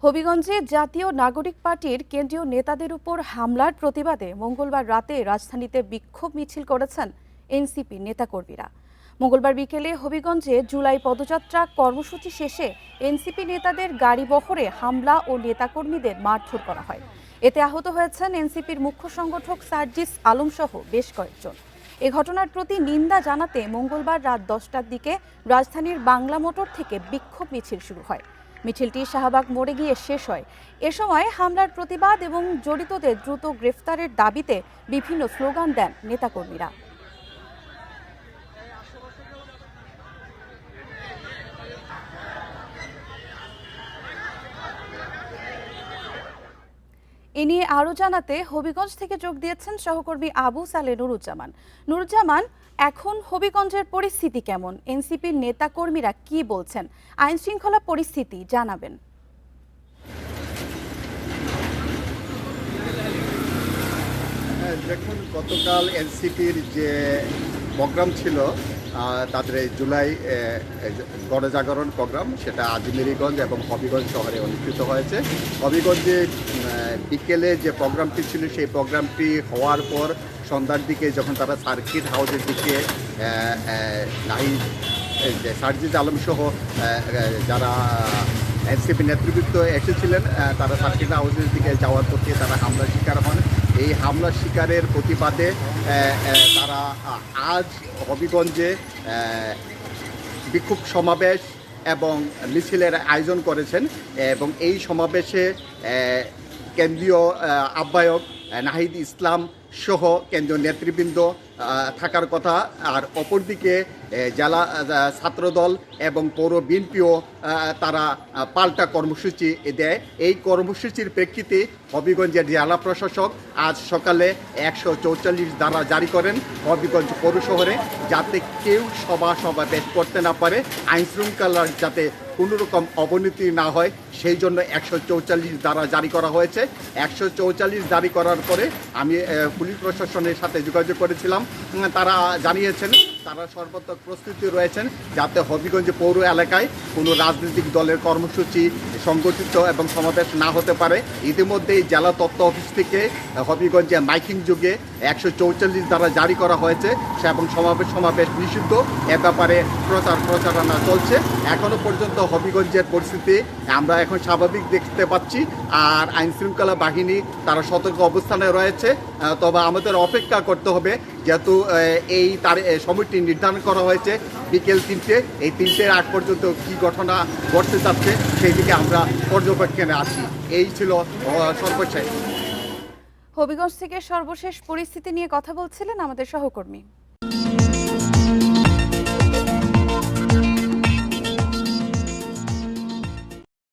হবিগঞ্জে জাতীয় নাগরিক পার্টির কেন্দ্রীয় নেতাদের উপর হামলার প্রতিবাদে মঙ্গলবার রাতে রাজধানীতে বিক্ষোভ মিছিল করেছেন এনসিপি নেতাকর্মীরা। মঙ্গলবার বিকেলে হবিগঞ্জে জুলাই পদযাত্রা কর্মসূচি শেষে এনসিপি নেতাদের গাড়ি বহরে হামলা ও নেতাকর্মীদের মারধর করা হয়। এতে আহত হয়েছেন এনসিপির মুখ্য সংগঠক সার্জিস আলম সহ বেশ কয়েকজন। এ ঘটনার প্রতি নিন্দা জানাতে মঙ্গলবার রাত 10টার দিকে রাজধানীর বাংলা মোটর থেকে বিক্ষোভ মিছিল শুরু হয়। মিছিলটি শাহবাগ মোড়ে গিয়ে শেষ হয়। এ সময় হামলার প্রতিবাদ এবং জড়িতদের দ্রুত গ্রেফতারের দাবিতে বিভিন্ন স্লোগান দেন নেতাকর্মীরা। এ নিয়ে আরও জানাতে হবিগঞ্জ থেকে যোগ দিয়েছেন সহকর্মী আবু সালে নুরুজ্জামান। নুরুজ্জামান, এখন হবিগঞ্জের পরিস্থিতি কেমন? এনসিপির নেতাকর্মীরা কি বলছেন? আইন শৃঙ্খলা পরিস্থিতি জানাবেন। দেখুন, গতকাল এনসিপির যে প্রোগ্রাম ছিল তাদের জুলাই গণজাগরণ প্রোগ্রাম, সেটা আজমেরিগঞ্জ এবং হবিগঞ্জ শহরে অনুষ্ঠিত হয়েছে। হবিগঞ্জে বিকেলে যে প্রোগ্রামটি ছিল সেই প্রোগ্রামটি হওয়ার পর সন্ধ্যার দিকে যখন তারা সার্কিট হাউসের দিকে সার্জিস আলম সহ যারা এনসিপি নেতৃবৃন্দ এসেছিলেন, তারা সার্কিট হাউসের দিকে যাওয়ার পথে তারা হামলার শিকার হন। এই হামলার শিকারের প্রতিবাদে তারা আজ হবিগঞ্জে বিক্ষোভ সমাবেশ এবং মিছিলের আয়োজন করেছেন এবং এই সমাবেশে কেন্দ্রীয় আহ্বায়ক নাহিদ ইসলাম সহ কেন্দ্রীয় নেতৃবৃন্দ থাকার কথা। আর অপরদিকে জেলা ছাত্রদল এবং পৌর বিএনপিও তারা পাল্টা কর্মসূচি দেয়। এই কর্মসূচির প্রেক্ষিতে হবিগঞ্জের জেলা প্রশাসক আজ সকালে 144 ধারা জারি করেন হবিগঞ্জ পৌর শহরে, যাতে কেউ সমাবেশ করতে না পারে, আইন শৃঙ্খলার যাতে কোনো রকম অবনতি না হয় সেই জন্য 144 ধারা জারি করা হয়েছে। 144 জারি করার পরে আমি পুলিশ প্রশাসনের সাথে যোগাযোগ করেছিলাম। তারা জানিয়েছেন তারা সর্বাত্মক প্রস্তুতি রয়েছেন যাতে হবিগঞ্জ পৌর এলাকায় কোনো রাজনৈতিক দলের কর্মসূচি সংগঠিত এবং সমাবেশ না হতে পারে। ইতিমধ্যেই জেলা তথ্য অফিস থেকে হবিগঞ্জে মাইকিং যুগে 144 ধারা জারি করা হয়েছে এবং সমাবেশ নিষিদ্ধ। এ ব্যাপারে প্রচারণা চলছে। এখনও পর্যন্ত হবিগঞ্জের পরিস্থিতি আমরা এখন স্বাভাবিক দেখতে পাচ্ছি। আর আইন শৃঙ্খলা বাহিনী তারা সতর্ক অবস্থানে রয়েছে। তবে আমাদের অপেক্ষা করতে হবে, যেহেতু এই সময়টি নির্ধারণ করা হয়েছে বিকেল 3টে। এই 3টের আগ পর্যন্ত কী ঘটনা ঘটতে যাচ্ছে সেই দিকে আমরা পর্যবেক্ষণে আছি। এই ছিল সর্বশেষ। হবিগঞ্জ থেকে সর্বশেষ পরিস্থিতি নিয়ে কথা বলছিলেন আমাদের সহকর্মী।